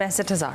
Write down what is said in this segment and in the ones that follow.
65,000,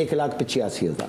1,85,000।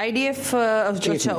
IDF,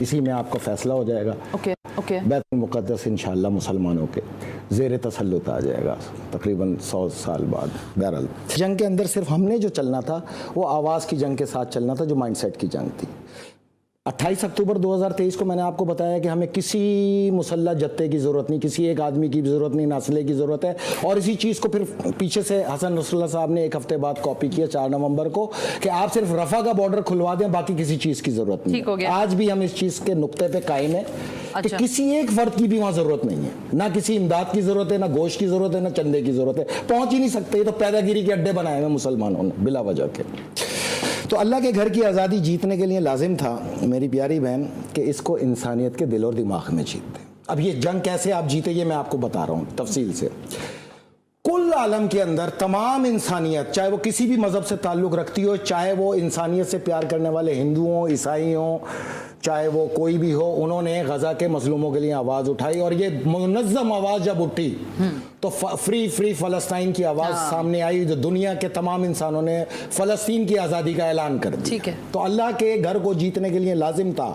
اسی میں آپ کا فیصلہ ہو جائے گا. اوکے بیت المقدس انشاءاللہ مسلمانوں کے زیر تسلط آ جائے گا تقریباً 100 سال بعد. بہرحال جنگ کے اندر صرف ہم نے جو چلنا تھا وہ آواز کی جنگ کے ساتھ چلنا تھا، جو مائنڈ سیٹ کی جنگ تھی. 28 اکتوبر 2023 کو میں نے آپ کو بتایا کہ ہمیں کسی مسلح جتے کی ضرورت نہیں، کسی ایک آدمی کی ضرورت نہیں، ناسلے کی ضرورت ہے. اور اسی چیز کو پھر پیچھے سے حسن نصر اللہ صاحب نے ایک ہفتے بعد کاپی کیا 4 نومبر کو کہ آپ صرف رفح کا بارڈر کھلوا دیں، باقی کسی چیز کی ضرورت نہیں. ٹھیک ہو گیا. آج بھی ہم اس چیز کے نقطے پہ قائم ہیں کہ کسی ایک فرد کی بھی وہاں ضرورت نہیں ہے، نہ کسی امداد کی ضرورت ہے، نہ گوشت کی ضرورت ہے، نہ چندے کی ضرورت ہے. پہنچ ہی نہیں سکتے، یہ تو پیدا گیری کے اڈے بنائے ہوئے مسلمانوں نے بلا وجہ کے. تو اللہ کے گھر کی آزادی جیتنے کے لیے لازم تھا میری پیاری بہن کہ اس کو انسانیت کے دل اور دماغ میں جیتے. اب یہ جنگ کیسے آپ جیتے یہ میں آپ کو بتا رہا ہوں تفصیل سے. کل عالم کے اندر تمام انسانیت، چاہے وہ کسی بھی مذہب سے تعلق رکھتی ہو، چاہے وہ انسانیت سے پیار کرنے والے ہندو ہوں، عیسائی ہوں، چاہے وہ کوئی بھی ہو، انہوں نے غزہ کے مظلوموں کے لیے آواز اٹھائی. اور یہ منظم آواز جب اٹھی تو فری فلسطین کی آواز سامنے آئی. جو دنیا کے تمام انسانوں نے فلسطین کی آزادی کا اعلان کر دیا. ٹھیک ہے. تو اللہ کے گھر کو جیتنے کے لیے لازم تھا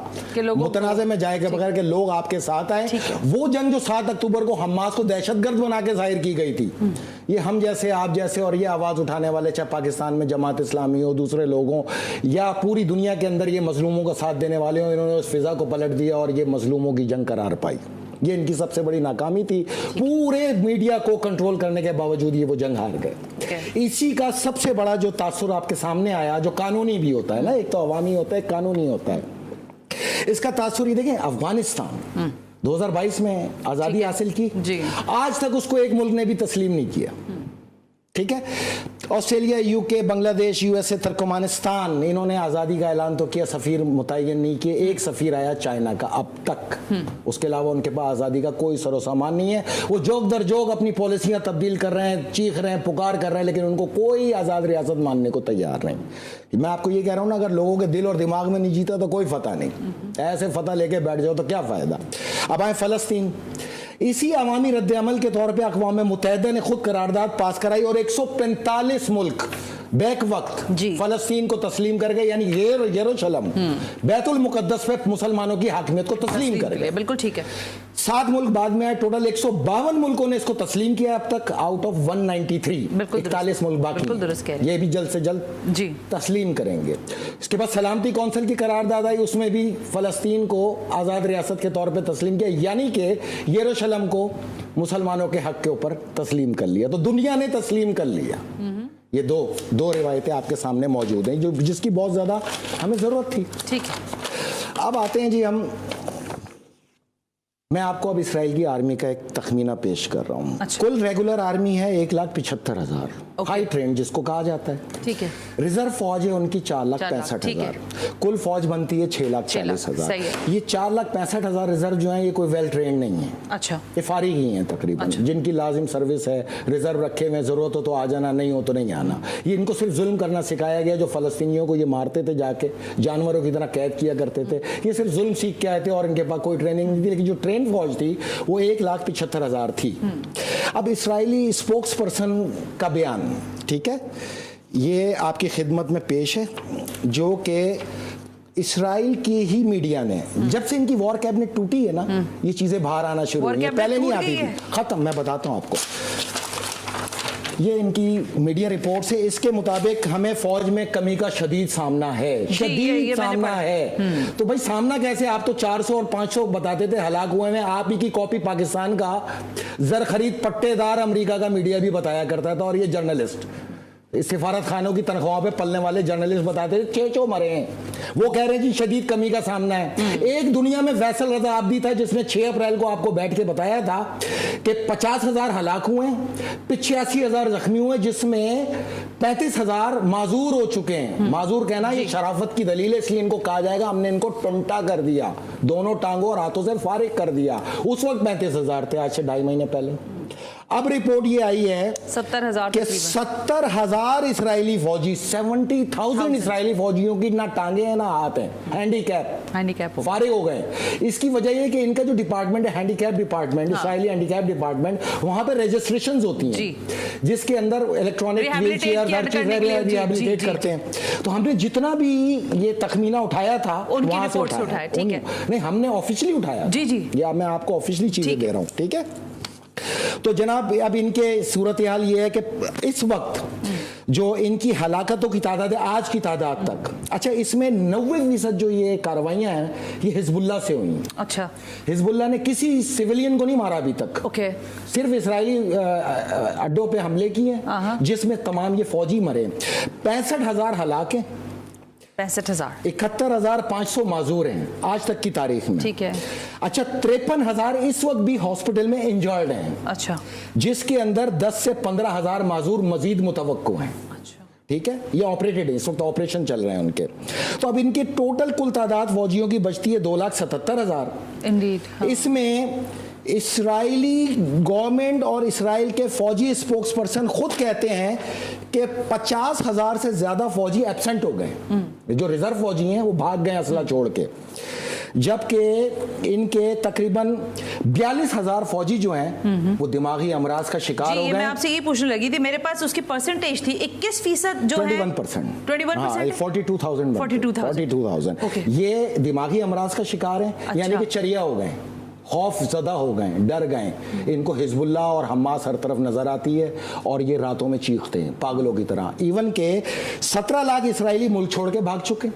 متنازع میں جائے کے بغیر کہ لوگ آپ کے ساتھ آئیں. وہ جنگ جو 7 اکتوبر کو حماس کو دہشت گرد بنا کے ظاہر کی گئی تھی، یہ ہم جیسے آپ جیسے اور یہ آواز اٹھانے والے، چاہے پاکستان میں جماعت اسلامی ہو، دوسرے لوگ ہوں، یا پوری دنیا کے اندر یہ مظلوموں کا ساتھ دینے والے ہوں، انہوں نے اس فضا کو پلٹ دیا اور یہ مظلوموں کی جنگ قرار پائی. یہ ان کی سب سے بڑی ناکامی تھی. پورے میڈیا کو کنٹرول کرنے کے باوجود یہ وہ جنگ ہار گئے. اسی کا سب سے بڑا جو تاثر آپ کے سامنے آیا، جو قانونی بھی ہوتا ہے نا، ایک تو عوامی ہوتا ہے، ایک قانونی ہوتا ہے. اس کا تاثر یہ دیکھیں، افغانستان 2022 میں آزادی حاصل کی، آج تک اس کو ایک ملک نے بھی تسلیم نہیں کیا. ٹھیک ہے. آسٹریلیا، یو کے، بنگلہ دیش، یو ایس اے، ترکمانستان، انہوں نے آزادی کا اعلان تو کیا، سفیر متعین نہیں کیے. ایک سفیر آیا چائنا کا اب تک. اس کے علاوہ ان کے پاس آزادی کا کوئی سر و سامان نہیں ہے. وہ جوک در جوک اپنی پالیسیاں تبدیل کر رہے ہیں، چیخ رہے ہیں، پکار کر رہے ہیں، لیکن ان کو کوئی آزاد ریاست ماننے کو تیار نہیں. میں آپ کو یہ کہہ رہا ہوں نا، اگر لوگوں کے دل اور دماغ میں نہیں جیتا تو کوئی فتح نہیں. ایسے فتح لے کے بیٹھ جاؤ تو کیا فائدہ. اب آئیں فلسطین. اسی عوامی رد عمل کے طور پہ اقوام متحدہ نے خود قرارداد پاس کرائی اور 145 ملک بیک وقت فلسطین کو تسلیم کر گئے، یعنی یروشلم بیت المقدس پہ مسلمانوں کی حاکمیت کو تسلیم کر گئے. بالکل ٹھیک ہے. 7 ملک بعد میں آئے. ٹوٹل 152 ملکوں نے اس کو تسلیم کیا اب تک، آؤٹ آف 193. 41 ملک باقی، یہ بھی جلد سے جلد تسلیم کریں گے. اس کے بعد سلامتی کونسل کی قرارداد آئی، اس میں بھی فلسطین کو آزاد ریاست کے طور پہ تسلیم کیا، یعنی کہ یروشلم کو مسلمانوں کے حق کے اوپر تسلیم کر لیا. تو دنیا نے تسلیم کر لیا. یہ دو روایتیں آپ کے سامنے موجود ہیں جس کی بہت زیادہ ہمیں ضرورت تھی. ٹھیک ہے. اب آتے ہیں میں آپ کو اب اسرائیل کی آرمی کا ایک تخمینہ پیش کر رہا ہوں. کل ریگولر آرمی ہے 1,75,000 ہائی ٹرینڈ جس کو کہا جاتا ہے. ٹھیک ہے. ریزرو فوج ہے ان کی 4,65,000. کل فوج بنتی ہے 6,40,000. یہ 4,65,000 ریزرو جو ہیں یہ کوئی ویل ٹرینڈ نہیں ہے. اچھا. یہ فارغ ہی ہیں تقریباً، جن کی لازم سروس ہے، ریزرو رکھے ہوئے، ضرورت ہو تو آ جانا، نہیں ہو تو نہیں آنا. یہ ان کو صرف ظلم کرنا سکھایا گیا. جو فلسطینیوں کو یہ مارتے تھے جا کے، جانوروں کی طرح قید کیا کرتے تھے، یہ صرف ظلم سیکھ کے آئے تھے اور ان کے پاس کوئی ٹریننگ نہیں تھی. لیکن جو ٹرین فوج تھی وہ 1,75,000 تھی. اب اسرائیلی اسپوکس پرسن کا بیان، ٹھیک ہے، یہ آپ کی خدمت میں پیش ہے، جو کہ اسرائیل کی ہی میڈیا نے جب سے ان کی وار کیبنٹ ٹوٹی ہے نا، یہ چیزیں باہر آنا شروع ہوئی ہیں. پہلے نہیں آتی تھی. ختم. میں بتاتا ہوں آپ کو، یہ ان کی میڈیا رپورٹ سے، اس کے مطابق ہمیں فوج میں کمی کا شدید سامنا ہے. شدید سامنا ہے. تو بھائی سامنا کیسے؟ آپ تو 400 اور 500 بتاتے تھے ہلاک ہوئے ہیں. آپ ہی کی کاپی پاکستان کا زر خرید پٹے دار امریکہ کا میڈیا بھی بتایا کرتا تھا، اور یہ جرنلسٹ سفارت خانوں کی تنخواہوں پہ پلنے والے جرنلسٹ بتاتے تھے 6 مرے ہیں. وہ کہہ رہے ہیں جی شدید کمی کا سامنا ہے. ایک دنیا میں فیصل رضا عابدی تھا جس نے 6 اپریل کو آپ کو بیٹھ کے بتایا تھا کہ 50,000 ہلاک ہوئے ہیں، 85,000 زخمی ہوئے، جس میں 35,000 معذور ہو چکے ہیں. معذور کہنا یہ شرافت کی دلیل ہے، اس لیے ان کو کہا جائے گا ہم نے ان کو ٹنٹا کر دیا، دونوں ٹانگوں اور ہاتھوں سے فارغ کر دیا. اس وقت 35,000 تھے، آج سے 2.5 مہینے پہلے. اب رپورٹ یہ آئی ہے 70,000 کہ 70,000 اسرائیلی فوجی 70,000 اسرائیلی فوجیوں کی نہ ٹانگیں ہیں نہ ہاتھ ہیں, ہینڈی کیپ فارغ ہو گئے. اس کی وجہ یہ کہ ان کا جو ڈپارٹمنٹ ہے ہینڈی کیپ ڈپارٹمنٹ, اسرائیلی ہینڈی کیپ ڈپارٹمنٹ, وہاں پہ رجسٹریشنز ہوتی ہیں جس کے اندر الیکٹرانک ویل چیئر ہر چیز ریہیبلیٹیٹ کرتے ہیں. تو ہم نے جتنا بھی یہ تخمینہ اٹھایا تھا وہاں سے اٹھایا, نہیں ہم نے آفیشلی اٹھایا, یا میں آپ کو آفیشلی چیزیں دے رہا ہوں, ٹھیک ہے. تو جناب اب ان کے صورتحال یہ ہے کہ اس وقت جو ان کی ہلاکتوں کی تعداد ہے آج کی تعداد تک, اچھا اس میں 90% جو یہ کارروائیاں ہیں یہ حزب اللہ سے ہوئی ہیں. اچھا حزب اللہ نے کسی سیولین کو نہیں مارا ابھی تک, صرف اسرائیلی اڈوں پہ حملے کیے ہیں جس میں تمام یہ فوجی مرے. 65,000 ہلاک ہیں, 65,000, 71,500 معذور ہیں آج تک کی تاریخ میں. ٹھیک ہے. اچھا 53,000 اس وقت بھی ہاسپٹل میں انجرڈ ہیں. اچھا جس کے اندر 10 سے 15,000 معذور مزید متوقع ہیں. ٹھیک ہے, یہ آپریٹڈ ہیں, اس وقت آپریشن چل رہے ہیں ان کے. تو اب ان کی ٹوٹل کل تعداد فوجیوں کی بچتی ہے 2,77,000. اس میں اسرائیلی گورنمنٹ اور اسرائیل کے فوجی اسپوکس پرسن خود کہتے ہیں کہ 50,000 سے زیادہ فوجی ایبسنٹ ہو گئے, جو ریزرو فوجی ہیں وہ بھاگ گئے اسلحہ چھوڑ کے, جبکہ ان کے تقریباً 42,000 فوجی جو ہیں وہ دماغی امراض کا شکار ہو گئے. میں آپ سے یہ پوچھنے لگی تھی, میرے پاس اس کی پرسنٹیج تھی 21% جو ہے 21%, 42,000 یہ دماغی امراض کا شکار ہیں, یعنی کہ چریا ہو گئے, خوف زدہ ہو گئے, ڈر گئے. ان کو حزب اللہ اور حماس ہر طرف نظر آتی ہے اور یہ راتوں میں چیختے ہیں پاگلوں کی طرح. ایون کہ 17 لاکھ اسرائیلی ملک چھوڑ کے بھاگ چکے.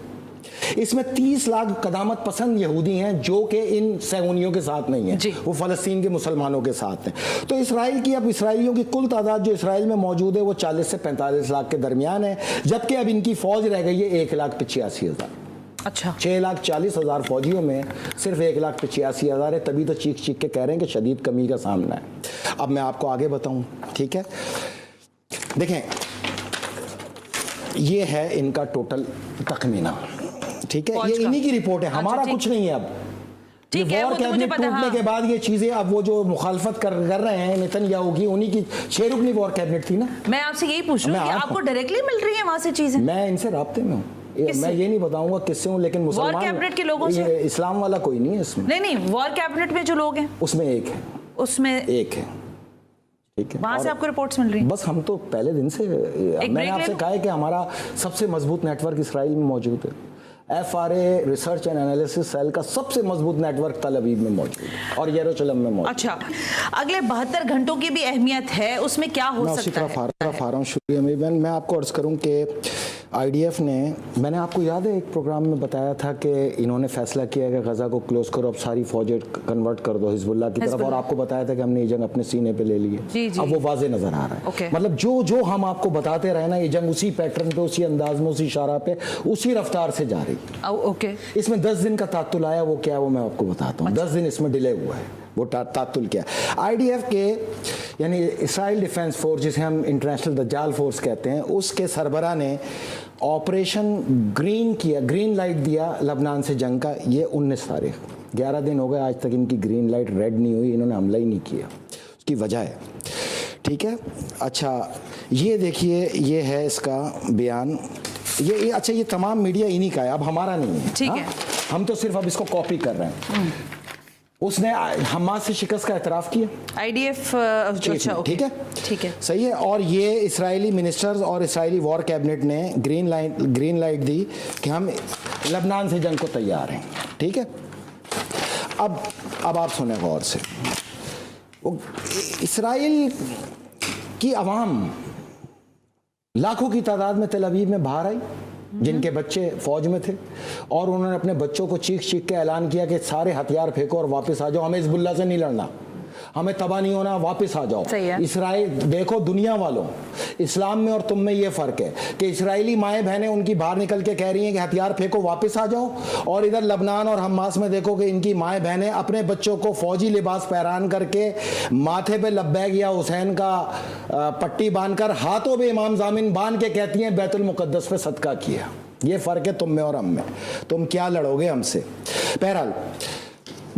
اس میں 30 لاکھ قدامت پسند یہودی ہیں جو کہ ان صہیونیوں کے ساتھ نہیں ہیں, وہ فلسطین کے مسلمانوں کے ساتھ ہیں. تو اسرائیل کی اب اسرائیلیوں کی کل تعداد جو اسرائیل میں موجود ہے وہ 40 سے 45 لاکھ کے درمیان ہے, جبکہ اب ان کی فوج رہ گئی ہے 1,85,000. اچھا 6,40,000 فوجیوں میں صرف 1,85,000 ہے. تبھی تو چیخ چیخ کے کہہ رہے ہیں کہ شدید کمی کا سامنا ہے. اب میں آپ کو آگے بتاؤں, ٹھیک ہے. دیکھیں یہ ہے ان کا ٹوٹل تخمینہ, ٹھیک ہے, یہ انہی کی رپورٹ ہے, ہمارا کچھ نہیں ہے. اب یہ وار کیبنٹ ٹوٹنے کے بعد یہ چیزیں, اب وہ جو مخالفت کر رہے ہیں نیتن یاہو کی, انہی کی 6 رکنی وار کیبنٹ تھی نا. میں آپ سے یہی پوچھ رہا ہوں کہ آپ کو ڈائریکٹلی مل رہی ہیں وہاں سے چیزیں؟ میں ان سے رابطے میں ہوں, میں یہ نہیں بتاؤں گا کس سے ہوں, لیکن مسلمان وار کیبنٹ کے لوگوں سے, اسلام والا کوئی نہیں ہے اس میں. نہیں وار کیبنٹ میں جو لوگ ہیں اس میں ایک ہے, ٹھیک ہے, وہاں سے آپ کو رپورٹس مل رہی ہیں. بس ہم تو پہلے دن سے, میں نے آپ سے کہا ہے کہ ہمارا سب سے مضبوط نیٹ ورک اسرائیل میں موجود ہے. FRA research and analysis cell کا سب سے مضبوط نیٹ ورک تل ابیب میں موجود ہے اور یروشلم میں موجود ہے. اچھا اگلے 72 گھنٹوں کی بھی اہمیت ہے, اس میں کیا ہو سکتا ہے؟ شکریہ میں آپ کو عرض کروں کہ IDF نے, میں نے آپ کو یاد ہے ایک پروگرام میں بتایا تھا کہ انہوں نے فیصلہ کیا کہ غزہ کو کلوز کرو, اب ساری فوجیں کنورٹ کر دو حزب اللہ کی طرف, اور آپ کو بتایا تھا کہ ہم نے یہ جنگ اپنے سینے پہ لے لی ہے. اب وہ واضح نظر آ رہا ہے, مطلب جو ہم آپ کو بتاتے رہے نا, یہ جنگ اسی پیٹرن پہ, اسی انداز میں, اسی شارہ پہ, اسی رفتار سے جا رہی. اس میں 10 دن کا تعطل آیا, وہ کیا وہ میں آپ کو بتاتا ہوں. 10 دن اس میں ڈیلے ہوا ہے, وہ تعطل کیا. IDF کے یعنی اسرائیل ڈیفنس فورس, جسے ہم انٹرنیشنل دجال فورس کہتے ہیں, اس کے سربراہ نے آپریشن گرین لائٹ دیا لبنان سے جنگ کا. یہ 19 تاریخ, 11 دن ہو گئے آج تک ان کی گرین لائٹ ریڈ نہیں ہوئی, انہوں نے حملہ ہی نہیں کیا. اس کی وجہ ہے, ٹھیک ہے. اچھا یہ دیکھیے, یہ ہے اس کا بیان. یہ اچھا یہ تمام میڈیا انہی کا ہے, اب ہمارا نہیں ہے, ٹھیک ہے, ہم تو صرف اب اس کو کاپی کر رہے ہیں. اس نے حماس سے شکست کا اعتراف کیا, IDF, ٹھیک ہے, صحیح ہے. اور یہ اسرائیلی منسٹرز اور اسرائیلی وار کیبنٹ نے گرین لائٹ دی کہ ہم لبنان سے جنگ کو تیار ہیں, ٹھیک ہے. اب آپ سنیں غور سے, اسرائیل کی عوام لاکھوں کی تعداد میں تل ابیب میں باہر آئی, جن کے بچے فوج میں تھے, اور انہوں نے اپنے بچوں کو چیخ چیخ کے اعلان کیا کہ سارے ہتھیار پھینکو اور واپس آ جاؤ, ہمیں حزب اللہ سے نہیں لڑنا, ہمیں تباہ نہیں ہونا, واپس آ جاؤ. اسرائیل دیکھو, دنیا والوں, اسلام میں اور تم میں یہ فرق ہے کہ اسرائیلی مائیں بہنیں ان کی باہر نکل کے کہہ رہی ہیں کہ ہتھیار پھینکو واپس آ جاؤ, اور ادھر لبنان اور حماس میں دیکھو کہ ان کی مائیں بہنیں اپنے بچوں کو فوجی لباس پہران کر کے, ماتھے پہ لبیک یا حسین کا پٹی باندھ کر, ہاتھوں پہ امام ضامن باندھ کے کہتی ہیں بیت المقدس پہ صدقہ کیا. یہ فرق ہے تم میں اور ہم میں. تم کیا لڑو گے ہم سے؟ بہرحال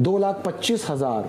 2,25,000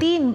3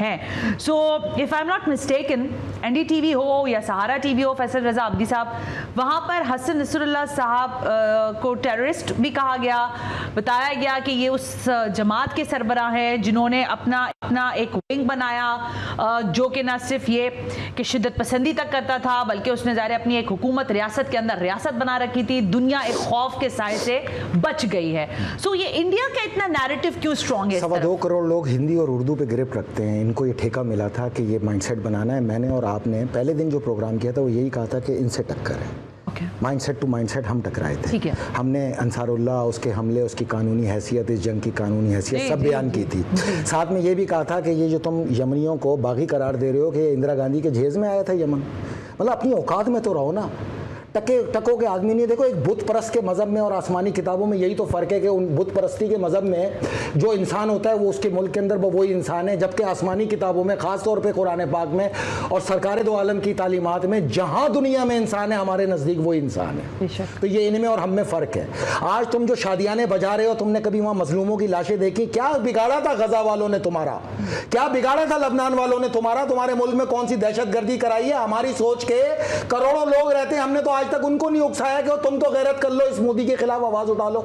ہیں. So if I am not mistaken NDTV ہو یا سہارا TV ہو, فیصل رضا عابدی صاحب, وہاں پر حسن نصر اللہ صاحب کو ٹیررسٹ بھی کہا گیا, بتایا گیا کہ یہ اس جماعت کے سربراہ ہیں جنہوں نے اپنا ایک ونگ بنایا جو کہ نہ صرف یہ کہ شدت پسندی تک کرتا تھا, بلکہ اس نے ظاہر اپنی ایک حکومت ریاست کے اندر ریاست بنا رکھی تھی. دنیا ایک خوف کے سائے سے بچ گئی ہے. سو یہ انڈیا کا اتنا نیریٹو کیوں اسٹرانگ ہے؟ 2.25 کروڑ لوگ ہندی اور اردو پہ گرفت رکھتے ہیں. ان کو یہ ٹھیکہ ملا تھا کہ یہ مائنڈ سیٹ بنانا ہے. میں نے اور آپ نے پہلے دن جو پروگرام کیا تھا وہ یہی کہا تھا کہ ان سے ٹکر ہے. Mindset to mindset ہم ٹکرائے تھے. ہم نے انصار اللہ, اس کے حملے, اس کی قانونی حیثیت, اس جنگ کی قانونی حیثیت سب بیان کی تھی. ساتھ میں یہ بھی کہا تھا کہ یہ جو تم یمنیوں کو باغی قرار دے رہے ہو کہ اندرا گاندھی کے جہیز میں آیا تھا یمن, مطلب اپنی اوقات میں تو رہو نا. ٹکو کے آدمی نہیں. دیکھو ایک بت پرست کے مذہب میں اور آسمانی کتابوں میں یہی تو فرق ہے کہ ان بت پرستی کے مذہب میں جو انسان ہوتا ہے وہ اس کے ملک کے اندر وہی انسان ہے, جبکہ آسمانی کتابوں میں خاص طور پہ قرآن پاک میں اور سرکار دو عالم کی تعلیمات میں جہاں دنیا میں انسان ہے ہمارے نزدیک وہی انسان ہے. تو یہ ان میں اور ہم میں فرق ہے. آج تم جو شادیانے بجا رہے ہو, تم نے کبھی وہاں مظلوموں کی لاشیں دیکھی؟ کیا بگاڑا تھا غزہ والوں نے تمہارا؟ کیا بگاڑا تھا لبنان والوں نے تمہارا؟ تمہارے ملک میں کون سی دہشت گردی کرائی ہے؟ ہماری سوچ کے کروڑوں لوگ رہتے ہیں, ہم نے تو آج تک ان کو نہیں اکسایا کہ تم تو غیرت کر لو, اس مودی کے خلاف آواز اٹھا لو.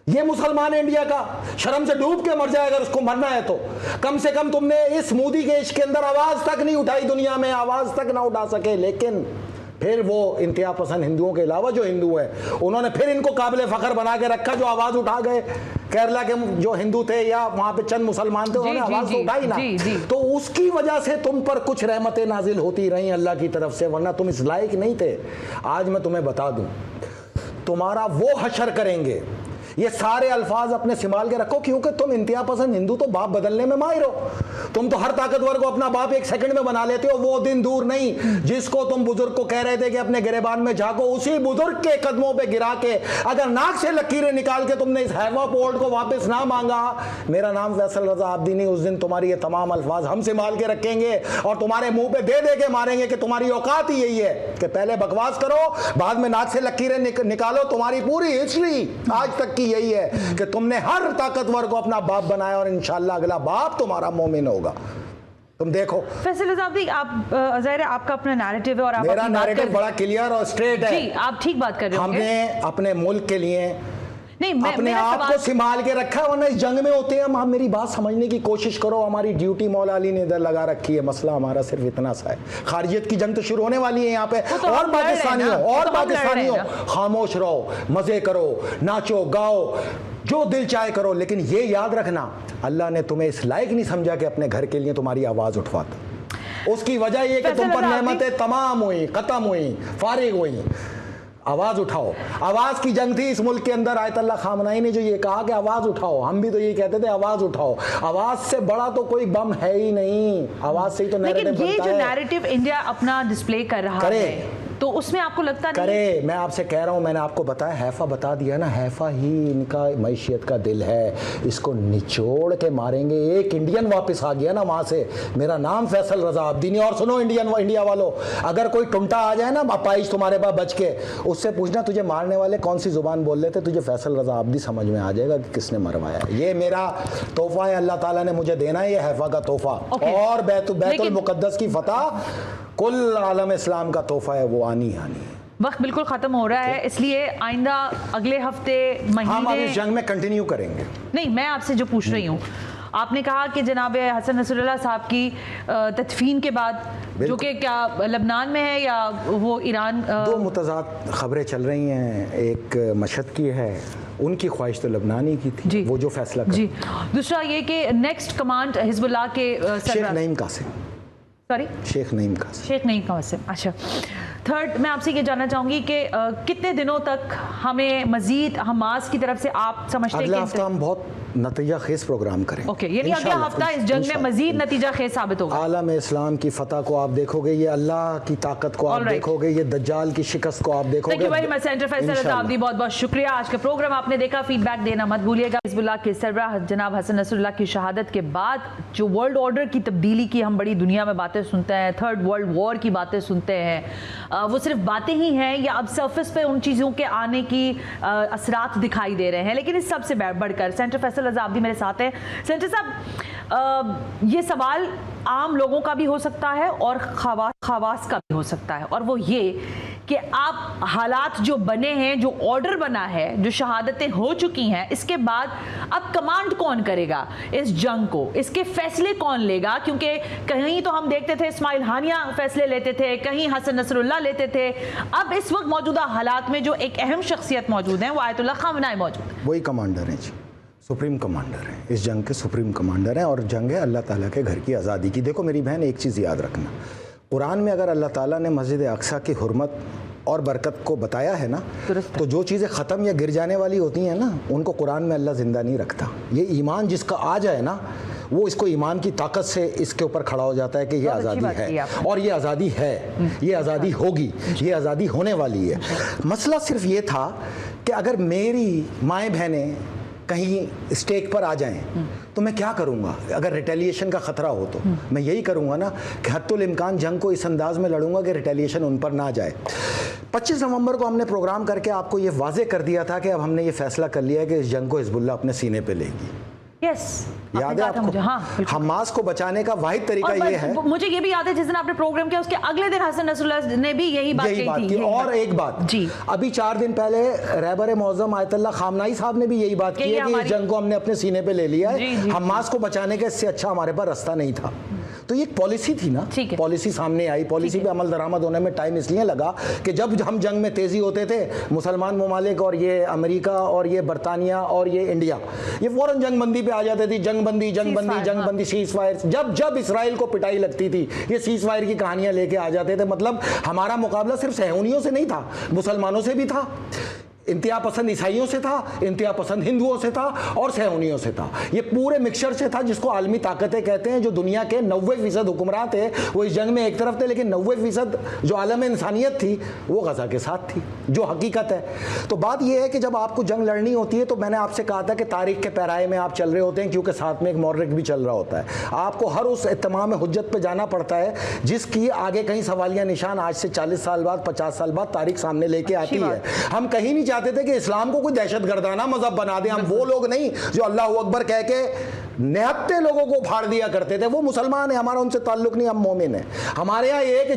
یہ مسلمان انڈیا کا شرم سے ڈوب کے مر جائے اگر اس کو مرنا ہے تو. کم سے کم تم نے اس مودی کے عشق کے اندر آواز تک نہیں اٹھائی, دنیا میں آواز تک نہ اٹھا سکے. لیکن پھر وہ انتہا پسند ہندوؤں کے علاوہ جو ہندو ہیں انہوں نے پھر ان کو قابل فخر بنا کے رکھا, جو آواز اٹھا گئے. کیرلا کے جو ہندو تھے یا وہاں پہ چند مسلمان تھے, انہوں نے آواز تو اٹھائی نا. تو اس کی وجہ سے تم پر کچھ رحمتیں نازل ہوتی رہیں اللہ کی طرف سے, ورنہ تم اس لائق نہیں تھے. آج میں تمہیں بتا دوں, تمہارا وہ حشر کریں گے. یہ سارے الفاظ اپنے سنبھال کے رکھو, کیونکہ تم انتہا پسند ہندو تو باپ بدلنے میں ماہر ہو. تم تو ہر طاقتور کو اپنا باپ ایک سیکنڈ میں بنا لیتے ہو. وہ دن دور نہیں جس کو تم بزرگ کو کہہ رہے تھے کہ اپنے گریبان میں جھانکو, اسی بزرگ کے قدموں پہ گرا کے اگر ناک سے لکیریں نکال کے تم نے اس ہیوا پورٹ کو واپس نہ مانگا, میرا نام فیصل رضا عابدی نہیں, اس دن تمہاری یہ تمام الفاظ ہم سنبھال کے رکھیں گے اور تمہارے منہ پہ دے دے کے ماریں گے کہ تمہاری اوقات ہی یہی ہے کہ پہلے بکواس کرو, بعد میں ناک سے لکیریں نکالو. تمہاری پوری ہسٹری آج تک کی یہی ہے کہ تم نے ہر طاقتور کو اپنا باپ بنایا, اور انشاءاللہ اگلا باپ تمہارا مومن ہوگا. تم دیکھو فیصل رضا عابدی, آپ ظاہر ہے آپ کا اپنا نیریٹو ہے اور آپ میرا نیریٹو بڑا کلیئر اور اسٹریٹ ہے. جی آپ ٹھیک بات کر رہے ہوں گے. ہم نے اپنے ملک کے لیے نہیں اپنے آپ کو سنبھال کے رکھا ہے, ورنہ اس جنگ میں ہوتے ہیں ہم. آپ میری بات سمجھنے کی کوشش کرو. ہماری ڈیوٹی مولا علی نے ادھر لگا رکھی ہے. مسئلہ ہمارا صرف اتنا سا ہے, خارجیت کی جنگ تو شروع ہونے والی ہے یہاں پہ. اور پاکستانیوں خاموش رہو, مزے کرو, ناچو گاؤ, جو دل چاہے کرو, لیکن یہ یاد رکھنا اللہ نے تمہیں اس لائق نہیں سمجھا کہ اپنے گھر کے لیے تمہاری آواز اٹھواتا. اس کی وجہ یہ کہ تم پر نعمتیں تمام ہوئیں, ختم ہوئیں, فارغ ہوئیں. آواز اٹھاؤ. آواز کی جنگ تھی اس ملک کے اندر. آیت اللہ خامنائی نے جو یہ کہا کہ آواز اٹھاؤ, ہم بھی تو یہ کہتے تھے آواز اٹھاؤ. آواز سے بڑا تو کوئی بم ہے ہی نہیں, آواز سے ہی تو نیریٹو بنتا ہے. لیکن یہ جو نیریٹو انڈیا اپنا ڈسپلے کر رہا ہے تو اس میں آپ کو لگتا نہیں کرے؟ میں آپ سے کہہ رہا ہوں, میں نے آپ کو بتایا, حیفا بتا دیا نا, حیفا ہی ان کا معیشت کا دل ہے. اس کو نچوڑ کے ماریں گے. ایک انڈین واپس آ گیا نا وہاں سے, میرا نام فیصل رضا عابدی نہیں. اور سنو انڈیا والوں, اگر کوئی ٹنٹا آ جائے نا اپائش تمہارے پاس بچ کے, اس سے پوچھنا تجھے مارنے والے کون سی زبان بول رہے تھے, تجھے فیصل رضا عابدی سمجھ میں آ جائے گا کہ کس نے مروایا. یہ میرا تحفہ ہے, اللہ تعالیٰ نے مجھے دینا ہے یہ حیفا کا تحفہ. اور بیت المقدس کی فتح کل عالم اسلام کا تحفہ ہے, وہ آنی ہے. وقت بالکل ختم ہو رہا ہے, اس لیے آئندہ اگلے ہفتے ہم اس جنگ میں کنٹینیو کریں گے. نہیں, میں آپ سے جو پوچھ رہی ہوں, آپ نے کہا کہ جناب حسن نصر اللہ صاحب کی تدفین کے بعد, جو کہ کیا لبنان میں ہے یا وہ ایران, دو متضاد خبریں چل رہی ہیں. ایک مشہد کی ہے, ان کی خواہش تو لبنانی کی تھی, وہ جو فیصلہ کر. جی, دوسرا یہ کہ نیکسٹ کمانڈ حزب اللہ کے شیخ نعیم قاسم. سوری, شیخ نعیم قاسم. شیخ نعیم قاسم. اچھا, تھرڈ میں آپ سے یہ جاننا چاہوں گی کہ کتنے دنوں تک ہمیں مزید حماس کی طرف سے آپ سمجھتے ہیں کہ اگلا ہفتہ ہم بہت نتیجہ خیز پروگرام کریں. اوکے, یعنی اگلا ہفتہ اس جنگ میں مزید نتیجہ خیز ثابت ہوگا. عالم اسلام کی فتح کو آپ دیکھو گے, یہ اللہ کی طاقت کو آپ دیکھو گے, یہ دجال کی شکست کو آپ دیکھو گے. Thank you very much senator Faisal Raza Abidi, بہت بہت شکریہ. آج کا پروگرام آپ نے دیکھا, فیڈ بیک دینا مت بھولیے گا. حزب اللہ کے سربراہ جناب حسن نصر اللہ کی شہادت کے بعد جو ورلڈ آرڈر کی تبدیلی کی ہم بڑی دنیا میں باتیں سنتے ہیں, تھرڈ ورلڈ وار کی باتیں سنتے ہیں, وہ صرف باتیں ہی ہیں یا اب سرفس پہ ان چیزوں کے آنے کی اثرات دکھائی دے رہے ہیں؟ لیکن اس سب سے بڑھ کر سینٹر فیصل رضا عابدی میرے ساتھ ہیں. سینٹر صاحب, یہ سوال عام لوگوں کا بھی ہو سکتا ہے اور خواص کا بھی ہو سکتا ہے، اور وہ یہ کہ آپ حالات جو بنے ہیں، جو آرڈر بنا ہے، جو شہادتیں ہو چکی ہیں، اس کے بعد اب کمانڈ کون کرے گا اس جنگ کو، اس کے فیصلے کون لے گا؟ کیونکہ کہیں تو ہم دیکھتے تھے اسماعیل ہانیہ فیصلے لیتے تھے، کہیں حسن نصر اللہ لیتے تھے، اب اس وقت موجودہ حالات میں جو ایک اہم شخصیت موجود ہیں وہ آیت اللہ خامنہ موجود ہیں۔ وہی کمانڈر ہیں جی، سپریم کمانڈر ہیں، اس جنگ کے سپریم کمانڈر ہیں، اور جنگ ہے اللہ تعالیٰ کے گھر کی آزادی کی۔ دیکھو میری بہن، ایک چیز یاد رکھنا، قرآن میں اگر اللہ تعالیٰ نے مسجد اقصیٰ کی حرمت اور برکت کو بتایا ہے نا، تو جو چیزیں ختم یا گر جانے والی ہوتی ہیں نا، ان کو قرآن میں اللہ زندہ نہیں رکھتا۔ یہ ایمان جس کا آ جائے نا، وہ اس کو ایمان کی طاقت سے اس کے اوپر کھڑا ہو جاتا ہے کہ یہ آزادی ہے، اور یہ آزادی ہے، یہ آزادی ہوگی، یہ آزادی ہونے والی ہے۔ مسئلہ صرف یہ تھا کہ اگر میری مائیں بہنیں کہیں اسٹیک پر آ جائیں تو میں کیا کروں گا؟ اگر ریٹیلیشن کا خطرہ ہو تو میں یہی کروں گا نا کہ حتی الامکان جنگ کو اس انداز میں لڑوں گا کہ ریٹیلیشن ان پر نہ جائے۔ 25 نومبر کو ہم نے پروگرام کر کے آپ کو یہ واضح کر دیا تھا کہ اب ہم نے یہ فیصلہ کر لیا ہے کہ اس جنگ کو حزب اللہ اپنے سینے پہ لے گی۔ یاد ہے آپ کو؟ حماس کو بچانے کا واحد طریقہ یہ ہے۔ مجھے یہ بھی یاد ہے جس دن آپ نے پروگرام کیا اس کے اگلے دن حسن نصر اللہ نے بھی یہی بات کہی تھی۔ اور ایک بات، ابھی 4 دن پہلے رہبر معظم آیت اللہ خامنائی صاحب نے بھی یہی بات کی ہے کہ اس جنگ کو ہم نے اپنے سینے پہ لے لیا ہے، حماس کو بچانے کا اس سے اچھا ہمارے پاس راستہ نہیں تھا۔ تو یہ ایک پالیسی تھی نا، پالیسی سامنے آئی، پالیسی پہ عمل درآمد ہونے میں ٹائم اس لیے لگا کہ جب ہم جنگ میں تیزی ہوتے تھے، مسلمان ممالک اور یہ امریکہ اور یہ برطانیہ اور یہ انڈیا، یہ فوراً جنگ بندی پہ آ جاتے تھی، جنگ بندی سیز فائر۔ جب اسرائیل کو پٹائی لگتی تھی، یہ سیز فائر کی کہانیاں لے کے آ جاتے تھے۔ مطلب ہمارا مقابلہ صرف صہیونیوں سے نہیں تھا، مسلمانوں سے بھی تھا، انتہا پسند عیسائیوں سے تھا، انتہا پسند ہندوؤں سے تھا، اور صہیونیوں سے تھا۔ یہ پورے مکسچر سے تھا جس کو عالمی طاقتیں کہتے ہیں۔ جو دنیا کے 90% حکمران تھے وہ اس جنگ میں ایک طرف تھے، لیکن 90% جو عالم انسانیت تھی وہ غزہ کے ساتھ تھی، جو حقیقت ہے۔ تو بات یہ ہے کہ جب آپ کو جنگ لڑنی ہوتی ہے تو میں نے آپ سے کہا تھا کہ تاریخ کے پیرائے میں آپ چل رہے ہوتے ہیں، کیونکہ ساتھ میں ایک محرک بھی چل رہا ہوتا ہے۔ آپ کو ہر اس اتمام حجت پہ جانا پڑتا ہے جس کی آگے کہیں سوالیہ نشان آج سے 40 سال بعد، 50 سال بعد تاریخ سامنے لے کے آتی ہے۔ ہم کہیں نہیں چاہتے تھے کہ اسلام کو کوئی دہشت گردانہ مذہب بنا دیں۔ ہم وہ لوگ نہیں جو اللہ اکبر کہہ کے نہتے لوگوں کو پھاڑ دیا کرتے تھے، وہ مسلمان ہیں، ہمارا ان سے تعلق نہیں، ہم مومن ہیں۔ ہمارے یہاں یہ ہے کہ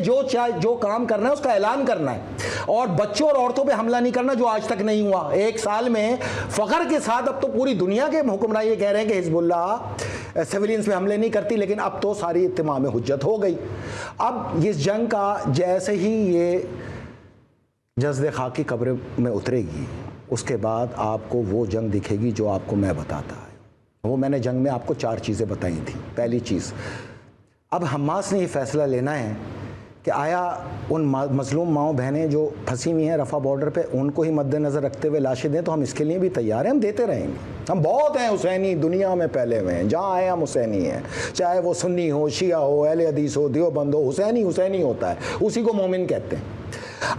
جو کام کرنا ہے اس کا اعلان کرنا ہے، اور بچوں اور عورتوں پہ حملہ نہیں کرنا، جو آج تک نہیں ہوا۔ 1 سال میں فخر کے ساتھ اب تو پوری دنیا کے حکمران یہ کہہ رہے ہیں کہ حزب اللہ سیویلینز پہ حملے نہیں کرتی، لیکن اب تو ساری اتمام حجت ہو گئی۔ اب اس جنگ کا جیسے ہی یہ جزد خاک کی قبر میں اترے گی، اس کے بعد آپ کو وہ جنگ دکھے گی جو آپ کو میں بتاتا ہے۔ وہ میں نے جنگ میں آپ کو 4 چیزیں بتائی تھیں۔ پہلی چیز، اب حماس نے یہ فیصلہ لینا ہے کہ آیا ان مظلوم ماؤں بہنیں جو پھنسی ہوئی ہیں رفح بارڈر پہ، ان کو ہی مد نظر رکھتے ہوئے لاشیں دیں، تو ہم اس کے لیے بھی تیار ہیں، ہم دیتے رہیں گے۔ ہم بہت ہیں حسینی، دنیا میں پہلے ہوئے ہیں، جہاں آئے ہم حسینی ہیں، چاہے وہ سنی ہو، شیعہ ہو، اہل حدیث ہو، دیوبند ہو، حسینی ہوتا ہے، اسی کو مومن کہتے ہیں۔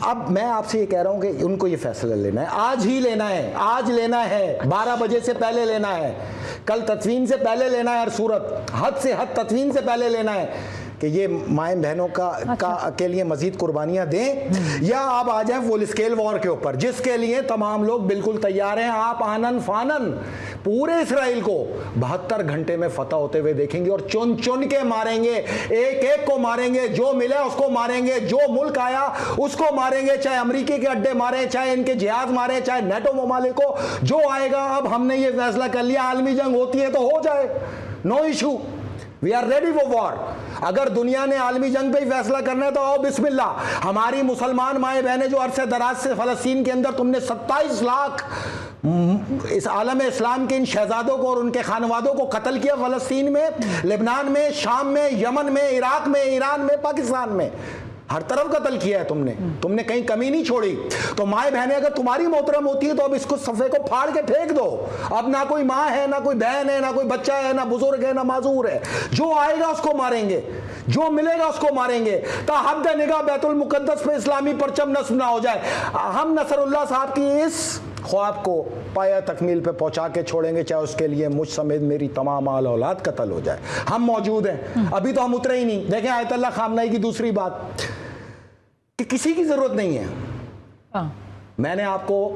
اب میں آپ سے یہ کہہ رہا ہوں کہ ان کو یہ فیصلہ لینا ہے، آج ہی لینا ہے، آج لینا ہے، 12 بجے سے پہلے لینا ہے، کل تدفین سے پہلے لینا ہے، ہر صورت حد سے حد تدفین سے پہلے لینا ہے کہ یہ مائیں بہنوں کے لیے مزید قربانیاں دیں، یا آپ آ جائیں فل اسکیل وار کے اوپر، جس کے لیے تمام لوگ بالکل تیار ہیں۔ آپ آنن فانن پورے اسرائیل کو 72 گھنٹے میں فتح ہوتے ہوئے دیکھیں گے، اور چن چن کے ماریں گے، ایک ایک کو ماریں گے، جو ملا اس کو ماریں گے، جو ملک آیا اس کو ماریں گے، چاہے امریکہ کے اڈے ماریں، چاہے ان کے جہاز ماریں، چاہے نیٹو ممالک کو، جو آئے گا۔ اب ہم نے یہ فیصلہ کر لیا، عالمی جنگ ہوتی ہے تو ہو جائے، no issue, we are ready for war. اگر دنیا نے عالمی جنگ پہ ہی فیصلہ کرنا ہے تو آؤ بسم اللہ۔ ہماری مسلمان مائیں بہنیں جو عرصے دراز سے فلسطین کے اندر، تم نے 27 لاکھ اس عالم اسلام کے ان شہزادوں کو اور ان کے خانوادوں کو قتل کیا، فلسطین میں، لبنان میں، شام میں، یمن میں، عراق میں، ایران میں، پاکستان میں، ہر طرف قتل کیا ہے تم نے کہیں کمی نہیں چھوڑی۔ تو مائیں بہنیں اگر تمہاری محترم ہوتی ہے تو اب اس کو صفحے کو پھاڑ کے پھینک دو۔ اب نہ کوئی ماں ہے، نہ کوئی بہن ہے، نہ کوئی بچہ ہے، نہ بزرگ ہے، نہ معذور ہے، جو آئے گا اس کو ماریں گے، جو ملے گا اس کو ماریں گے، تا حد نگاہ بیت المقدس پہ اسلامی پرچم نصب نہ ہو جائے۔ ہم نصر اللہ صاحب کی اس خواب کو پایا تکمیل پہ پہنچا کے چھوڑیں گے، چاہے اس کے لیے مجھ سمیت میری تمام آل اولاد قتل ہو جائے۔ ہم موجود ہیں، ابھی تو ہم اترے ہی نہیں۔ دیکھیں آیت اللہ خامنائی کی دوسری بات کہ کسی کی ضرورت نہیں ہے۔ میں نے آپ کو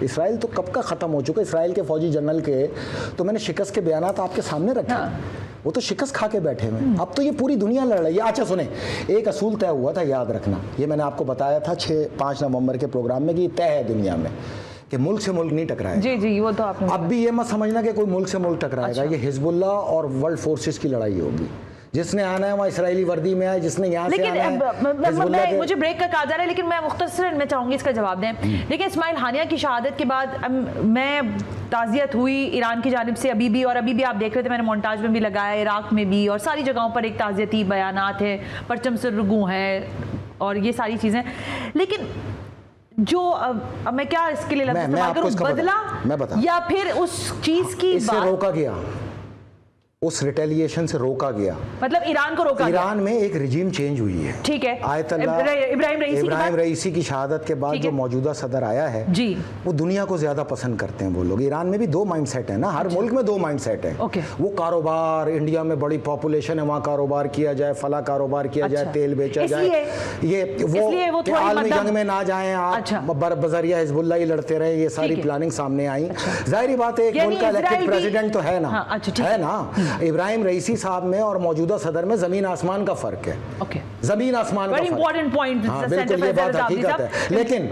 اسرائیل تو کب کا ختم ہو چکا ہے. اسرائیل کے فوجی جنرل کے تو میں نے شکست کے بیانات آپ کے سامنے رکھے, وہ تو شکست کھا کے بیٹھے ہوئے. اب تو یہ پوری دنیا لڑ رہی ہے. اچھا سنیں, ایک اصول طے ہوا تھا, یاد رکھنا, یہ میں نے آپ کو بتایا تھا 5 نومبر کے پروگرام میں کہ یہ طے ہے دنیا میں کہ ملک سے ملک نہیں ٹکرائے. جی وہ تو آپ نے, اب بھی یہ مت سمجھنا کہ کوئی ملک سے ملک ٹکرائے گا. یہ حزب اللہ اور ورلڈ فورسز کی لڑائی ہوگی. جس نے آنا ہے وہاں اسرائیلی وردی میں آئے, جس نے یہاں سے آنا ہے. مجھے بریک کا کہا جا رہا ہے لیکن میں مختصراً میں چاہوں گی اس کا جواب دیں. دیکھیں اسماعیل ہانیہ کی شہادت کے بعد میں تعزیت ہوئی ایران کی جانب سے ابھی بھی آپ دیکھ رہے تھے, میں نے مونٹاج میں بھی لگایا, عراق میں بھی اور ساری جگہوں پر ایک تعزیتی بیانات ہیں, پرچم سے رگوں ہے اور یہ ساری چیزیں. لیکن جو میں کیا اس کے لیے لفظ استعمال کروں, بدلا یا پھر اس چیز کی اس سے روکا گیا, اس ریٹیلیشن سے روکا گیا, مطلب ایران کو روکا گیا. ایران میں ایک رجیم چینج ہوئی ہے. ٹھیک ہے, آیت اللہ ابراہیم رئیسی کی شہادت کے بعد جو موجودہ صدر آیا ہے جی, وہ دنیا کو زیادہ پسند کرتے ہیں وہ لوگ. ایران میں بھی 2 مائنڈ سیٹ ہیں نا, ہر ملک میں 2 مائنڈ سیٹ ہیں. وہ کاروبار, انڈیا میں بڑی پاپولیشن ہے, وہاں کاروبار کیا جائے, فلاں کاروبار کیا جائے, تیل بیچا جائے, یہ وہ عالمی جنگ میں نہ جائیں آپ, بذریعہ حزب اللہ ہی لڑتے رہے, یہ ساری پلاننگ سامنے آئی. ظاہری بات ہے ایک ملک کا الیکٹڈ پریزیڈنٹ تو ہے نا. ابراہیم رئیسی صاحب میں اور موجودہ صدر میں زمین آسمان کا فرق ہے. زمین آسمان کا فرق. ہاں بالکل, یہ بات حقیقت ہے. لیکن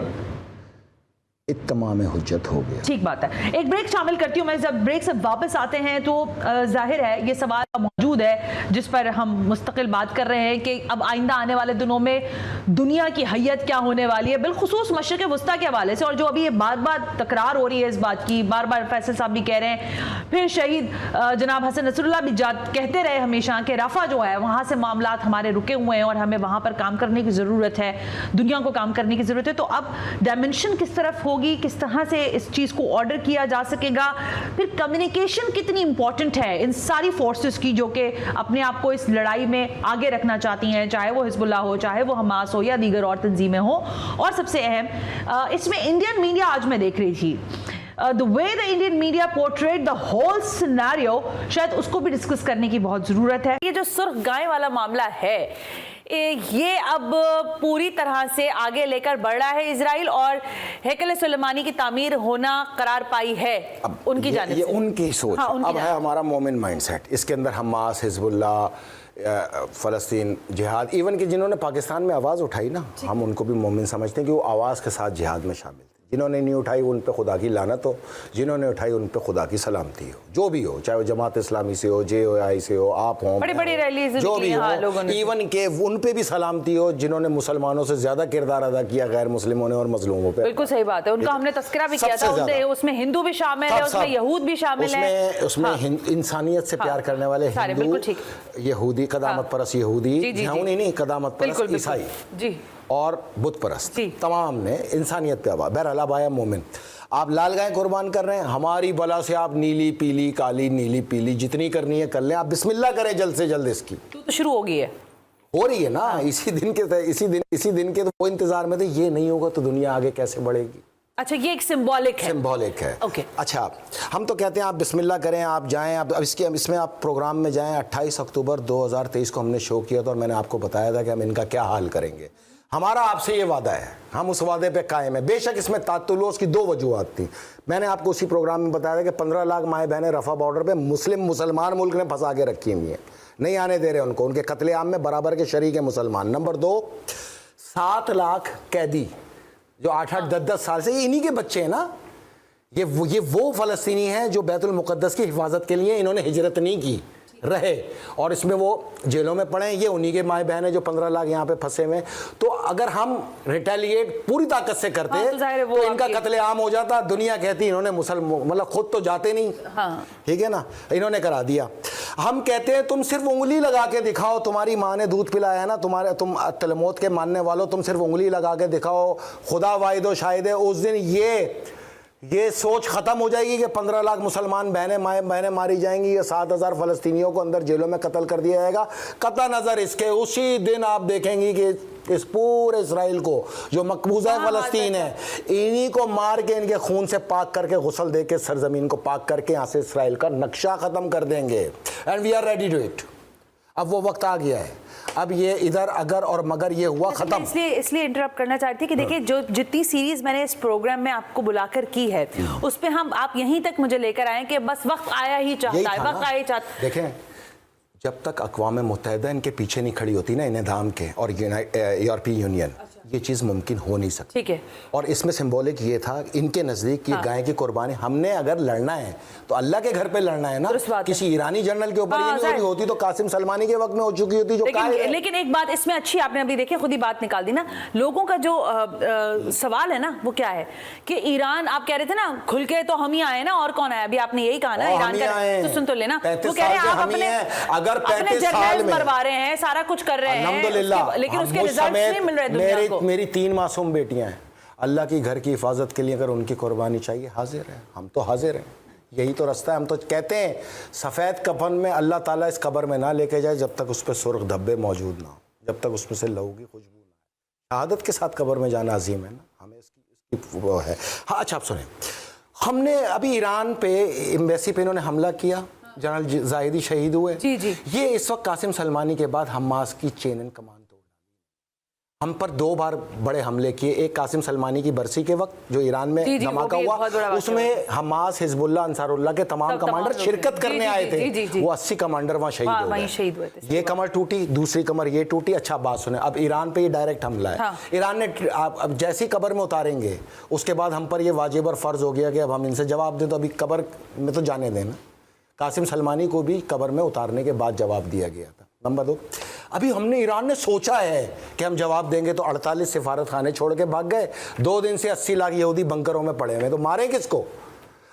اتمام حجت ہو گیا. ٹھیک بات ہے. ایک بریک شامل کرتی ہوں میں. جب بریک سے واپس آتے ہیں تو ظاہر ہے یہ سوال موجود ہے جس پر ہم مستقل بات کر رہے ہیں کہ اب آئندہ آنے والے دنوں میں دنیا کی حیت کیا ہونے والی ہے, بالخصوص مشرق وسطیٰ کے حوالے سے. اور جو ابھی یہ بار بار تکرار ہو رہی ہے اس بات کی, بار بار فیصل صاحب بھی کہہ رہے ہیں, پھر شہید جناب حسن نصر اللہ بھی کہتے رہے ہمیشہ کہ رفح جو ہے وہاں سے معاملات ہمارے رکے ہوئے ہیں اور ہمیں وہاں پر کام کرنے کی ضرورت ہے, دنیا کو کام کرنے کی ضرورت ہے. تو اب ڈائمنشن کس طرف ہوگی, کس طرح سے اس چیز کو آرڈر کیا جا سکے گا, پھر کمیونیکیشن کتنی امپورٹنٹ ہے ان ساری فورسز کی جو کہ اپنے آپ کو اس لڑائی میں آگے رکھنا چاہتی ہیں, چاہے وہ حزب اللہ ہو, چاہے وہ حماس ہو یا دیگر اور تنظیمیں ہوں. اور سب سے اہم اس میں انڈین میڈیا, آج میں دیکھ رہی تھی the way the Indian media portrayed the whole scenario, شاید اس کو بھی ڈسکس کرنے کی بہت ضرورت ہے. یہ جو سرخ گائے والا معاملہ ہے یہ اب پوری طرح سے آگے لے کر بڑھ رہا ہے. اسرائیل اور ہیکل سلیمانی کی تعمیر ہونا قرار پائی ہے ان کی جانب سے. یہ ان کی سوچ. اب ہے ہمارا مومن مائنڈ سیٹ, اس کے اندر حماس, حزب اللہ, فلسطین, جہاد, ایون کہ جنہوں نے پاکستان میں آواز اٹھائی نا, ہم ان کو بھی مومن سمجھتے ہیں کہ وہ آواز کے ساتھ جہاد میں شامل تھے. جنہوں نے نہیں اٹھائی ان پہ خدا کی لعنت ہو, جنہوں نے اٹھائی ان پہ خدا کی سلامتی ہو. جو بھی ہو, چاہے وہ جماعت اسلامی سے ہو, JOI سے ہو, آپ ہوں, بڑی بڑی ریلیز جو بھی ہو, ایون کہ ان پہ بھی سلامتی ہو جنہوں نے مسلمانوں سے زیادہ کردار ادا کیا غیر مسلموں نے اور مظلوموں پہ. بالکل صحیح بات ہے, ان کا ہم نے تذکرہ بھی کیا تھا, اس میں ہندو بھی شامل ہے, اس میں یہود بھی شامل ہے, اس میں انسانیت سے پیار کرنے والے ہندو, یہودی, قدامت پرست یہودی, نہیں قدامت پرست عیسائی جی, اور بت پرست, تمام نے انسانیت پہ آواز. بہرحال اب آیا مومن. آپ لال گائے قربان کر رہے ہیں, ہماری بلا سے آپ نیلی پیلی کالی نیلی پیلی جتنی کرنی ہے کر لیں, آپ بسم اللہ کریں جلد سے جلد. اس کی تو شروع ہو گئی ہے, ہو رہی ہے نا. اسی دن کے تو وہ انتظار میں تھے, یہ نہیں ہوگا تو دنیا آگے کیسے بڑھے گی. اچھا یہ ایک سمبولک ہے. اچھا ہم تو کہتے ہیں آپ بسم اللہ کریں, آپ جائیں. اب اس میں آپ پروگرام میں جائیں. 28 اکتوبر 2023 کو ہم نے شو کیا تھا اور میں نے آپ کو بتایا تھا کہ ہم ان کا کیا حال کریں گے. ہمارا آپ سے یہ وعدہ ہے, ہم اس وعدے پہ قائم ہیں. بے شک اس میں تعطلوس کی 2 وجوہات تھیں. میں نے آپ کو اسی پروگرام میں بتایا تھا کہ 15 لاکھ مائیں بہنیں رفح بارڈر پہ مسلمان ملک نے پھنسا کے رکھی ہوئی ہیں, نہیں آنے دے رہے ان کو. ان کے قتل عام میں برابر کے شریک ہیں مسلمان. نمبر 2, 7 لاکھ قیدی جو 8-8 10-10 سال سے, یہ انہی کے بچے ہیں نا. یہ وہ فلسطینی ہیں جو بیت المقدس کی حفاظت کے لیے انہوں نے ہجرت نہیں کی, رہے, اور اس میں وہ جیلوں میں پڑے ہیں. یہ انہی کے مائیں بہن ہیں جو 15 لاکھ یہاں پہ پھنسے ہوئے. تو اگر ہم ریٹیلیٹ پوری طاقت سے کرتے تو ان کا قتل عام ہو جاتا. دنیا کہتی انہوں نے مطلب خود تو جاتے نہیں, ٹھیک ہے نا, انہوں نے کرا دیا. ہم کہتے ہیں تم صرف انگلی لگا کے دکھاؤ, تمہاری ماں نے دودھ پلایا ہے نا, تم تلمود کے ماننے والوں, تم صرف انگلی لگا کے دکھاؤ, خدا واحد و شاہد ہے. اس دن یہ سوچ ختم ہو جائے گی کہ 15 لاکھ مسلمان بہنیں ماری جائیں گی, یا 7,000 فلسطینیوں کو اندر جیلوں میں قتل کر دیا جائے گا. قطع نظر اس کے, اسی دن آپ دیکھیں گی کہ اس پورے اسرائیل کو جو مقبوضہ فلسطین ہے, انہی کو مار کے ان کے خون سے پاک کر کے غسل دے کے سرزمین کو پاک کر کے یہاں سے اسرائیل کا نقشہ ختم کر دیں گے. And we are ready to it. اب وہ وقت آ گیا ہے. اب یہ ادھر اگر اور مگر یہ ہوا ختم. اس لیے انٹرپٹ کرنا چاہتی کہ دیکھیں جو جتنی سیریز میں نے اس پروگرام میں آپ کو بلا کر کی ہے اس پہ آپ یہیں تک مجھے لے کر آئے کہ بس وقت آیا ہی چاہتا ہے, وقت آیا ہی چاہتا. دیکھیں جب تک اقوام متحدہ ان کے پیچھے نہیں کھڑی ہوتی نا انہدام کے اور یورپی یونین, یہ چیز ممکن ہو نہیں سکتی. ٹھیک ہے. اور اس میں سمبولک یہ تھا ان کے نزدیک یہ گائے کی قربانی, ہم نے اگر لڑنا ہے تو اللہ کے گھر پہ لڑنا ہے نا. کسی ایرانی جنرل کے اوپر یہ نہیں ہو رہی ہوتی تو قاسم سلمانی کے وقت میں ہو چکی ہوتی. جو لیکن ایک بات اس میں اچھی آپ نے ابھی دیکھیں خود ہی بات نکال دی نا. لوگوں کا جو سوال ہے نا وہ کیا ہے کہ ایران, آپ کہہ رہے تھے نا کھل کے تو ہم ہی آئے نا, اور کون آیا؟ ابھی آپ نے یہی کہا نا ایران کا, تو سن تو لینا. وہ کہہ رہے ہیں آپ اپنے جرنیل مروا رہے ہیں, سارا کچھ کر رہے ہیں, لیکن اس کے ریزلٹس نہیں مل رہے دنیا کو. میری 3 معصوم بیٹیاں ہیں, اللہ کی گھر کی حفاظت کے لیے اگر ان کی قربانی چاہیے حاضر ہیں, ہم تو حاضر ہیں. یہی تو رستہ ہے. ہم تو کہتے ہیں سفید کفن میں اللہ تعالیٰ اس قبر میں نہ لے کے جائے جب تک اس پہ سرخ دھبے موجود نہ ہو, جب تک اس میں سے لہو کی خوشبو نہ آئے. شہادت کے ساتھ قبر میں جانا عظیم ہے نا, ہمیں اس کی وہ ہے. ہاں اچھا آپ سنیں, ہم نے ابھی ایران پہ ایمبیسی پہ انہوں نے حملہ کیا, جنرل زاہدی شہید ہوئے. جی یہ اس وقت قاسم سلمانی کے بعد حماس کی چین اینڈ کمان توڑ ڈالی. ہم پر 2 بار بڑے حملے کیے. ایک قاسم سلمانی کی برسی کے وقت جو ایران میں دھماکہ ہوا, اس میں حماس, حزب اللہ, انصار اللہ کے تمام کمانڈر شرکت کرنے آئے تھے. وہ 80 کمانڈر وہاں شہید ہوئے. یہ کمر ٹوٹی, دوسری کمر یہ ٹوٹی. اچھا بات سنیں, اب ایران پہ یہ ڈائریکٹ حملہ ہے. ایران نے اب جیسی قبر میں اتاریں گے اس کے بعد ہم پر یہ واجب اور فرض ہو گیا کہ اب ہم ان سے جواب دیں. تو ابھی قبر میں تو جانے دیں نا. قاسم سلمانی کو بھی قبر میں اتارنے کے بعد جواب دیا گیا تھا. نمبر 2, ابھی ہم نے ایران نے سوچا ہے کہ ہم جواب دیں گے تو 48 سفارت خانے چھوڑ کے بھاگ گئے. 2 دن سے 80 لاکھ یہودی بنکروں میں پڑے ہوئے, تو ماریں کس کو؟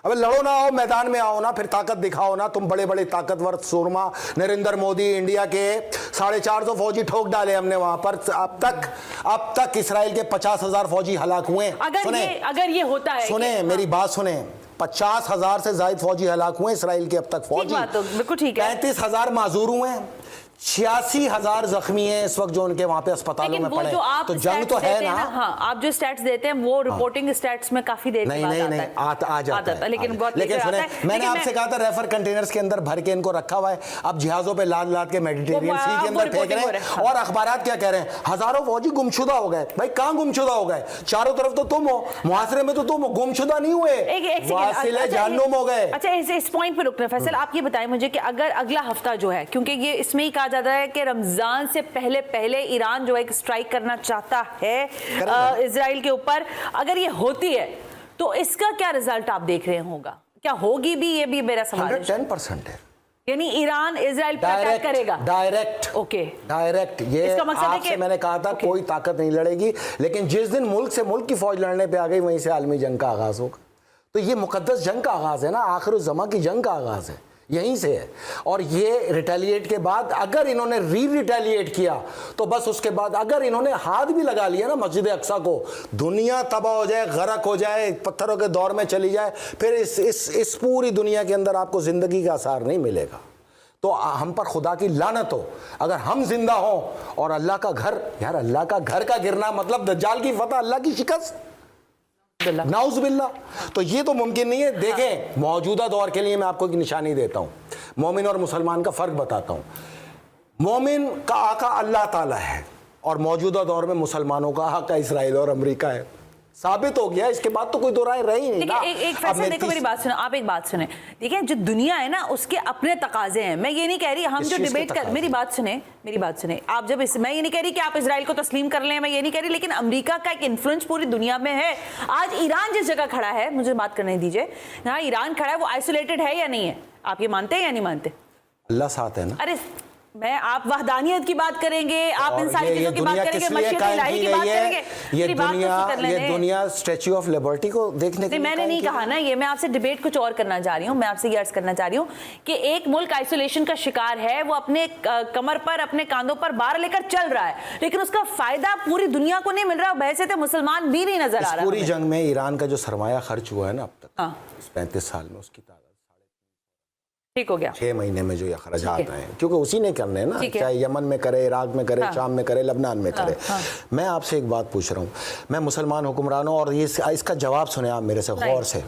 ابھی لڑو نہ, آؤ میدان میں آؤ نا, پھر طاقت دکھاؤ نا. تم بڑے بڑے طاقتور سورما نریندر مودی, انڈیا کے 450 فوجی ٹھوک ڈالے ہم نے وہاں پر. اب تک اسرائیل کے 50,000 فوجی ہلاک ہوئے. اگر یہ ہوتا ہے, سنیں میری بات سنیں, 50,000 سے زائد فوجی ہلاک ہوئے اسرائیل کے اب تک فوجی. 35,000 معذور ہوئے ہیں, 86,000 زخمی ہیں اس وقت جو ان کے وہاں پہ اسپتالوں میں پڑے. تو جنگ تو ہے نا. ہاں, آپ جو سٹیٹس دیتے ہیں وہ رپورٹنگ سٹیٹس میں کافی دیر بعد آ جاتا ہے. لیکن سنیں, میں نے آپ سے کہا تھا ریفر کنٹینرز کے اندر بھر کے ان کو رکھا ہوا ہے. اب جہازوں پہ لاد کے میڈیٹرینین سی کے اندر پھینک رہے ہیں. اور اخبارات کیا کہہ رہے ہیں, ہزاروں فوجی گمشدہ ہو گئے. بھائی کہاں گمشدہ ہو گئے؟ چاروں طرف تو تم ہو, محاصرے میں تو تم ہو, گمشدہ نہیں ہوئے, واصل جہنم ہو گئے. اچھا اس پوائنٹ پہ رکنا فیصل, آپ یہ بتائیں مجھے کہ اگر اگلا ہفتہ جو ہے, کیونکہ یہ اس میں ہی کہا جاتا ہے کہ رمضان سے پہلے ایران جو ایک سٹرائک کرنا چاہتا ہے اسرائیل کے اوپر, اگر یہ ہوتی ہے تو اس کا کیا رزلٹ آپ دیکھ رہے ہوگا؟ کیا ہوگی بھی؟ یہ بھی میرا سوال ہے. 110% ہے. یعنی ایران اسرائیل پر اٹیک کرے گا ڈائریکٹ. Okay direct. یہ آپ سے میں نے کہا تھا کوئی طاقت نہیں لڑے گی, لیکن جس دن ملک سے ملک کی فوج لڑنے پہ آ گئی وہیں سے عالمی جنگ کا آغاز ہوگا. تو یہ مقدس جنگ کا آغاز ہے نا, آخر الزماں کی جنگ کا آغاز ہے, یہیں سے ہے. اور یہ ریٹیلیٹ کے بعد اگر انہوں نے ریٹیلیٹ کیا تو بس اس کے بعد اگر انہوں نے ہاتھ بھی لگا لیا نا مسجد اقصیٰ کو, دنیا تباہ ہو جائے, غرق ہو جائے, پتھروں کے دور میں چلی جائے, پھر اس پوری دنیا کے اندر آپ کو زندگی کا اثار نہیں ملے گا. تو ہم پر خدا کی لعنت ہو اگر ہم زندہ ہوں اور اللہ کا گھر, یار اللہ کا گھر کا گرنا مطلب دجال کی فتح, اللہ کی شکست, نعوذ باللہ. تو یہ تو ممکن نہیں ہے. دیکھیں موجودہ دور کے لیے میں آپ کو ایک نشانی دیتا ہوں, مومن اور مسلمان کا فرق بتاتا ہوں. مومن کا آقا اللہ تعالیٰ ہے اور موجودہ دور میں مسلمانوں کا آقا اسرائیل اور امریکہ ہے. ثابت ہو گیا, اس کے بعد تو کوئی دو رائے رہی نہیں. ایک فیصلہ دیکھو, میری بات سنیں, آپ ایک بات سنیں. دیکھیں جو دنیا ہے نا اس کے اپنے تقاضے ہیں. میں یہ نہیں کہہ رہی ہم جو ڈیبیٹ کر, میری بات سنیں آپ, جب میں یہ نہیں کہہ رہی کہ آپ اسرائیل کو تسلیم کر لیں, میں یہ نہیں کہہ رہی, لیکن امریکہ کا ایک انفلوئنس پوری دنیا میں ہے. آج ایران جس جگہ کھڑا ہے, مجھے بات کرنے دیجئے, جہاں ایران کھڑا ہے وہ آئسولیٹڈ ہے یا نہیں ہے؟ آپ یہ مانتے ہیں یا نہیں مانتے؟ اللہ ساتھ ہے نا. ارے میں, آپ وحدانیت کی بات کریں گے, آپ ان ساری چیزوں کی بات کریں گے, مشیت الہی کی بات کریں گے. یہ دنیا اسٹیچو آف لبرٹی کو دیکھنے کے لیے, میں نے نہیں کہا نا یہ, میں آپ سے ڈیبیٹ کچھ اور کرنا چاہ رہی ہوں. میں آپ سے یہ عرض کرنا چاہ رہی ہوں کہ ایک ملک آئسولیشن کا شکار ہے, وہ اپنے کمر پر, اپنے کاندھوں پر بار لے کر چل رہا ہے, لیکن اس کا فائدہ پوری دنیا کو نہیں مل رہا. بحیثیت مسلمان بھی نہیں نظر آ رہا. پوری جنگ میں ایران کا جو سرمایہ خرچ ہوا ہے نا اب تک اس 35 سال میں, اس کی تعداد ٹھیک ہو گیا 6 مہینے میں جو یہ اخراجات آئے ہیں کیونکہ اسی نے کرنے ہیں نا, چاہے یمن میں کرے, عراق میں کرے, شام میں کرے, لبنان میں کرے. میں آپ سے ایک بات پوچھ رہا ہوں, میں مسلمان حکمرانوں, اور اس کا جواب سنیں آپ میرے سے غور سے,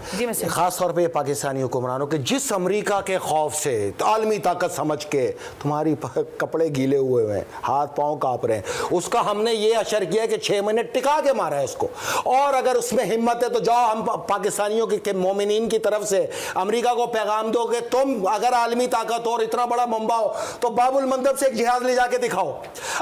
خاص طور پہ یہ پاکستانی حکمرانوں کے, جس امریکہ کے خوف سے, عالمی طاقت سمجھ کے تمہاری کپڑے گیلے ہوئے ہیں, ہاتھ پاؤں کانپ رہے ہیں, اس کا ہم نے یہ اشر کیا کہ 6 مہینے ٹکا کے مارا ہے اس کو, اور اگر اس میں ہمت ہے تو جاؤ ہم پاکستانیوں کے مومنین کی طرف سے امریکہ کو پیغام دو کہ تم اگر عالمی طاقت اور اتنا بڑا منبع ہو تو باب المندب سے ایک جہاز لے جا کے دکھاؤ.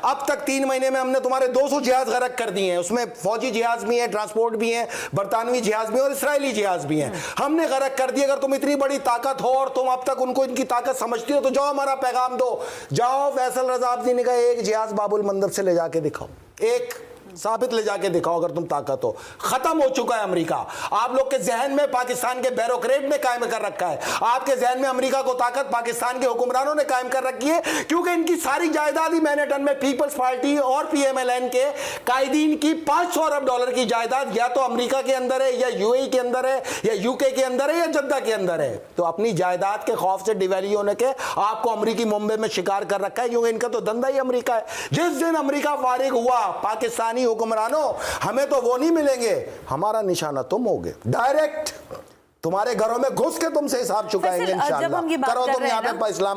اب تک 3 مہینے میں ہم نے تمہارے 200 جہاز غرق کر دیے ہیں, اس میں فوجی جہاز بھی ہیں, ٹرانسپورٹ بھی ہیں, برطانوی جہاز بھی ہیں اور اسرائیلی جہاز بھی ہیں, ہم نے غرق کر دیے. اگر تم اتنی بڑی طاقت ہو اور تم اب تک ان کو ان کی طاقت سمجھتی ہو تو جاؤ ہمارا پیغام دو, جاؤ فیصل رضا عابدی نے کہا ایک جہاز باب المندب سے لے جا کے دکھاؤ, ایک ثابت لے جا کے دکھاؤ اگر تم طاقت ہو. ختم ہو چکا ہے امریکہ, آپ لوگ کے ذہن میں پاکستان کے بیوروکریٹ نے قائم کر رکھا ہے, آپ کے ذہن میں امریکہ کو طاقت پاکستان کے حکمرانوں نے قائم کر رکھی ہے, کیونکہ ان کی ساری جائیداد ہی مینہٹن میں پیپلز پارٹی اور پی ایم ایل این کے قائدین کی $500 ارب کی جائیداد یا تو امریکہ کے اندر ہے, یا یو اے ای کے اندر ہے, یا یو کے اندر ہے, یا جدہ کے اندر ہے. تو اپنی جائیداد کے خوف سے ڈیویلی ہونے کے آپ کو امریکی ممبئی میں شکار کر رکھا ہے, کیونکہ ان کا تو دھندا ہی امریکہ ہے. جس دن امریکہ فارغ ہوا, پاکستانی حکمرانوں ہمیں تو وہ نہیں ملیں گے, ہمارا نشانہ تم ہوگے, ڈائریکٹ تمہارے گھروں میں گھس کے تم سے حساب چکائیں گے انشاءاللہ. کرو تم یہاں پہ اسلام